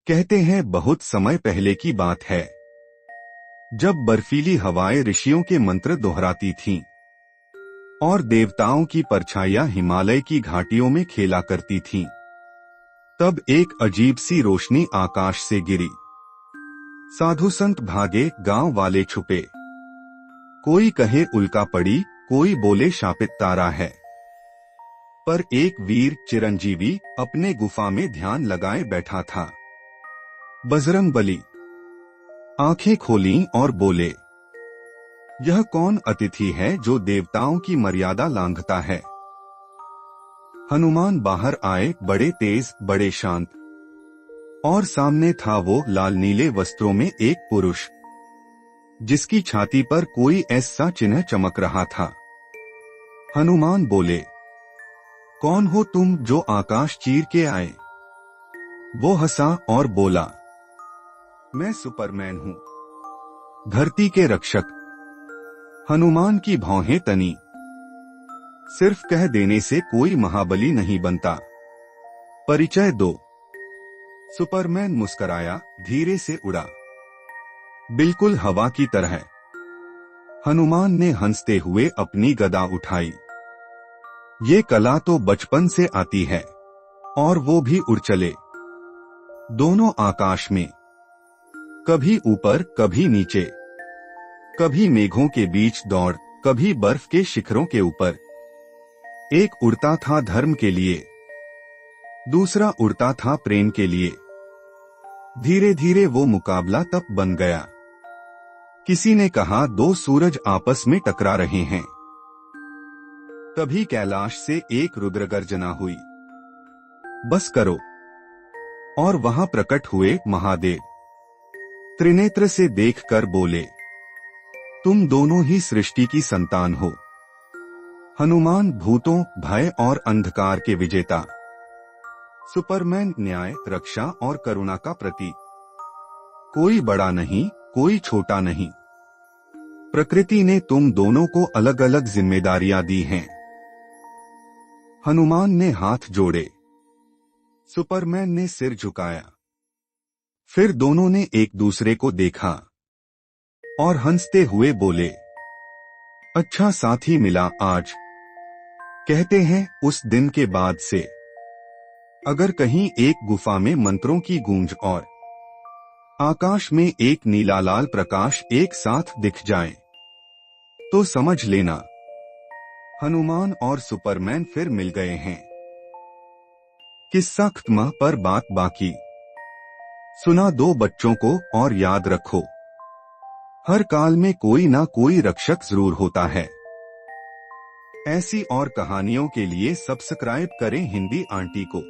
कहते हैं बहुत समय पहले की बात है, जब बर्फीली हवाएं ऋषियों के मंत्र दोहराती थीं और देवताओं की परछाइयां हिमालय की घाटियों में खेला करती थीं। तब एक अजीब सी रोशनी आकाश से गिरी। साधु संत भागे, गांव वाले छुपे। कोई कहे उल्का पड़ी, कोई बोले शापित तारा है। पर एक वीर चिरंजीवी अपने गुफा में ध्यान लगाए बैठा था। बजरंगबली आंखें खोलीं और बोले, यह कौन अतिथि है जो देवताओं की मर्यादा लांघता है। हनुमान बाहर आए, बड़े तेज, बड़े शांत, और सामने था वो लाल नीले वस्त्रों में एक पुरुष, जिसकी छाती पर कोई ऐसा चिन्ह चमक रहा था। हनुमान बोले, कौन हो तुम जो आकाश चीर के आए। वो हंसा और बोला, मैं सुपरमैन हूं, धरती के रक्षक। हनुमान की भौहें तनी। सिर्फ कह देने से कोई महाबली नहीं बनता, परिचय दो। सुपरमैन मुस्कराया, धीरे से उड़ा, बिल्कुल हवा की तरह। हनुमान ने हंसते हुए अपनी गदा उठाई। ये कला तो बचपन से आती है। और वो भी उड़ चले, दोनों आकाश में, कभी ऊपर कभी नीचे, कभी मेघों के बीच दौड़, कभी बर्फ के शिखरों के ऊपर। एक उड़ता था धर्म के लिए, दूसरा उड़ता था प्रेम के लिए। धीरे धीरे वो मुकाबला तब बन गया। किसी ने कहा दो सूरज आपस में टकरा रहे हैं। तभी कैलाश से एक रुद्र गर्जना हुई, बस करो। और वहां प्रकट हुए महादेव। त्रिनेत्र से देखकर बोले, तुम दोनों ही सृष्टि की संतान हो। हनुमान भूतों, भय और अंधकार के विजेता, सुपरमैन न्याय, रक्षा और करुणा का प्रतीक। कोई बड़ा नहीं, कोई छोटा नहीं। प्रकृति ने तुम दोनों को अलग अलग जिम्मेदारियां दी हैं। हनुमान ने हाथ जोड़े, सुपरमैन ने सिर झुकाया। फिर दोनों ने एक दूसरे को देखा और हंसते हुए बोले, अच्छा साथी मिला आज। कहते हैं उस दिन के बाद से अगर कहीं एक गुफा में मंत्रों की गूंज और आकाश में एक नीला लाल प्रकाश एक साथ दिख जाए, तो समझ लेना हनुमान और सुपरमैन फिर मिल गए हैं। किस्सा खत्म, पर बात बाकी। सुना दो बच्चों को और याद रखो, हर काल में कोई ना कोई रक्षक जरूर होता है। ऐसी और कहानियों के लिए सब्सक्राइब करें हिंदी आंटी को।